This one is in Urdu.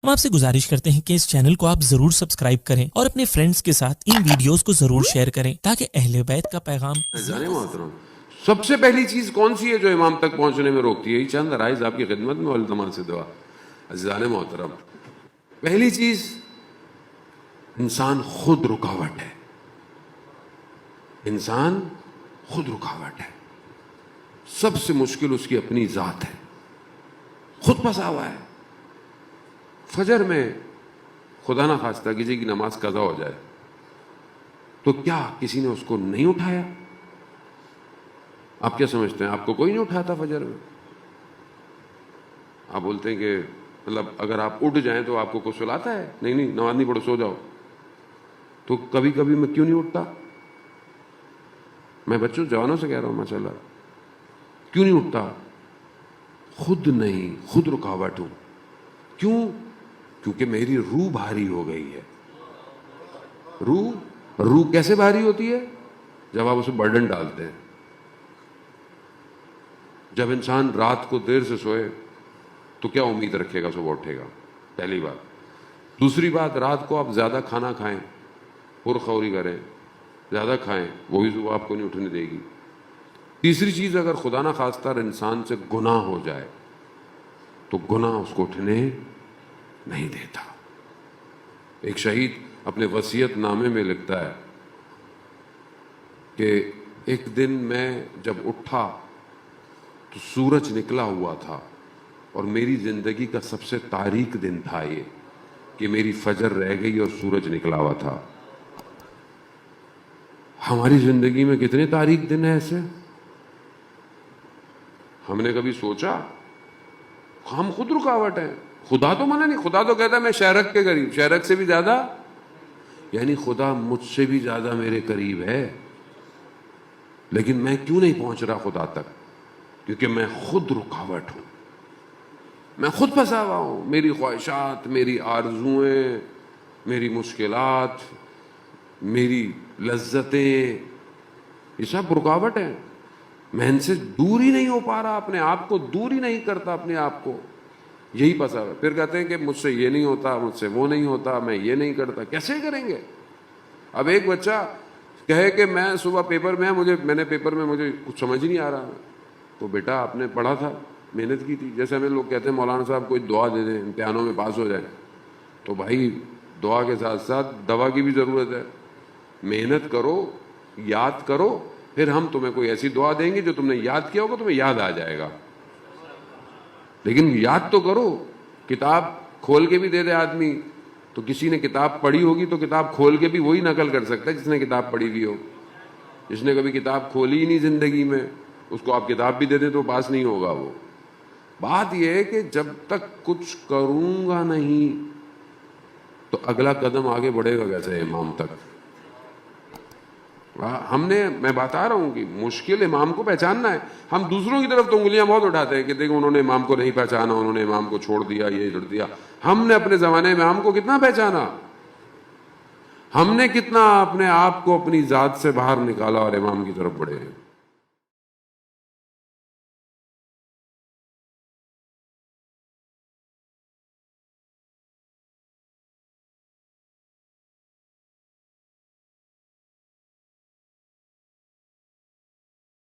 ہم آپ سے گزارش کرتے ہیں کہ اس چینل کو آپ ضرور سبسکرائب کریں اور اپنے فرینڈز کے ساتھ ان ویڈیوز کو ضرور شیئر کریں تاکہ اہل بیت کا پیغام محترم سب سے پہلی چیز کون سی ہے جو امام تک پہنچنے میں روکتی ہے؟ چند رائز آپ کی خدمت میں والدمان سے دعا. عزیزان محترم، پہلی چیز انسان خود رکاوٹ ہے. انسان خود رکاوٹ ہے. سب سے مشکل اس کی اپنی ذات ہے. خود پھنسا ہوا ہے. فجر میں خدا نہ خواستہ کسی کی نماز قضا ہو جائے تو کیا کسی نے اس کو نہیں اٹھایا؟ آپ کیا سمجھتے ہیں؟ آپ کو کوئی نہیں اٹھاتا فجر میں؟ آپ بولتے ہیں کہ مطلب اگر آپ اٹھ جائیں تو آپ کو کوئی سلاتا ہے؟ نہیں نماز نہیں پڑھو، سو جاؤ. تو کبھی کبھی میں کیوں نہیں اٹھتا؟ میں بچوں جوانوں سے کہہ رہا ہوں ماشاء اللہ، کیوں نہیں اٹھتا؟ خود نہیں، خود رکاوٹ ہوں. کیوں؟ کیونکہ میری روح بھاری ہو گئی ہے. روح کیسے بھاری ہوتی ہے؟ جب آپ اسے برڈن ڈالتے ہیں. جب انسان رات کو دیر سے سوئے تو کیا امید رکھے گا صبح اٹھے گا؟ پہلی بات. دوسری بات، رات کو آپ زیادہ کھانا کھائیں، پرخوری کریں، زیادہ کھائیں، وہ بھی صبح آپ کو نہیں اٹھنے دے گی. تیسری چیز، اگر خدا نہ خواستہ انسان سے گناہ ہو جائے تو گناہ اس کو اٹھنے نہیں دیتا. ایک شہید اپنے وصیت نامے میں لکھتا ہے کہ ایک دن میں جب اٹھا تو سورج نکلا ہوا تھا اور میری زندگی کا سب سے تاریک دن تھا یہ کہ میری فجر رہ گئی اور سورج نکلا ہوا تھا. ہماری زندگی میں کتنے تاریک دن ہیں ایسے؟ ہم نے کبھی سوچا؟ ہم خود رکاوٹ ہیں. خدا تو منع نہیں، خدا تو کہتا ہے میں شہرک کے قریب، شہرک سے بھی زیادہ، یعنی خدا مجھ سے بھی زیادہ میرے قریب ہے. لیکن میں کیوں نہیں پہنچ رہا خدا تک؟ کیونکہ میں خود رکاوٹ ہوں. میں خود پھنسا ہوا ہوں. میری خواہشات، میری آرزوئیں، میری مشکلات، میری لذتیں، یہ سب رکاوٹ ہیں. میں ان سے دور ہی نہیں ہو پا رہا، اپنے آپ کو دور ہی نہیں کرتا اپنے آپ کو. یہی پھنسا ہوا. پھر کہتے ہیں کہ مجھ سے یہ نہیں ہوتا، مجھ سے وہ نہیں ہوتا، میں یہ نہیں کرتا. کیسے کریں گے؟ اب ایک بچہ کہے کہ میں صبح پیپر میں میں نے پیپر میں مجھے کچھ سمجھ نہیں آ رہا. تو بیٹا آپ نے پڑھا تھا، محنت کی تھی. جیسے ہمیں لوگ کہتے ہیں مولانا صاحب کوئی دعا دے دیں امتحانوں میں پاس ہو جائے، تو بھائی دعا کے ساتھ ساتھ دوا کی بھی ضرورت ہے. محنت کرو، یاد کرو، پھر ہم تمہیں کوئی ایسی دعا دیں گے جو تم نے یاد کیا ہوگا تمہیں یاد آ جائے گا. لیکن یاد تو کرو. کتاب کھول کے بھی دے دے آدمی تو کسی نے کتاب پڑھی ہوگی تو کتاب کھول کے بھی وہی نقل کر سکتا ہے جس نے کتاب پڑھی ہوئی ہو. جس نے کبھی کتاب کھولی ہی نہیں زندگی میں، اس کو آپ کتاب بھی دے دیں تو پاس نہیں ہوگا وہ. بات یہ ہے کہ جب تک کچھ کروں گا نہیں تو اگلا قدم آگے بڑھے گا کیسے امام تک؟ میں بتا رہا ہوں کہ مشکل امام کو پہچاننا ہے. ہم دوسروں کی طرف تو انگلیاں بہت اٹھاتے ہیں کہ دیکھو انہوں نے امام کو نہیں پہچانا، انہوں نے امام کو چھوڑ دیا، یہ چھوڑ دیا. ہم نے اپنے زمانے میں امام کو کتنا پہچانا؟ ہم نے کتنا اپنے آپ کو اپنی ذات سے باہر نکالا اور امام کی طرف بڑھے ہیں.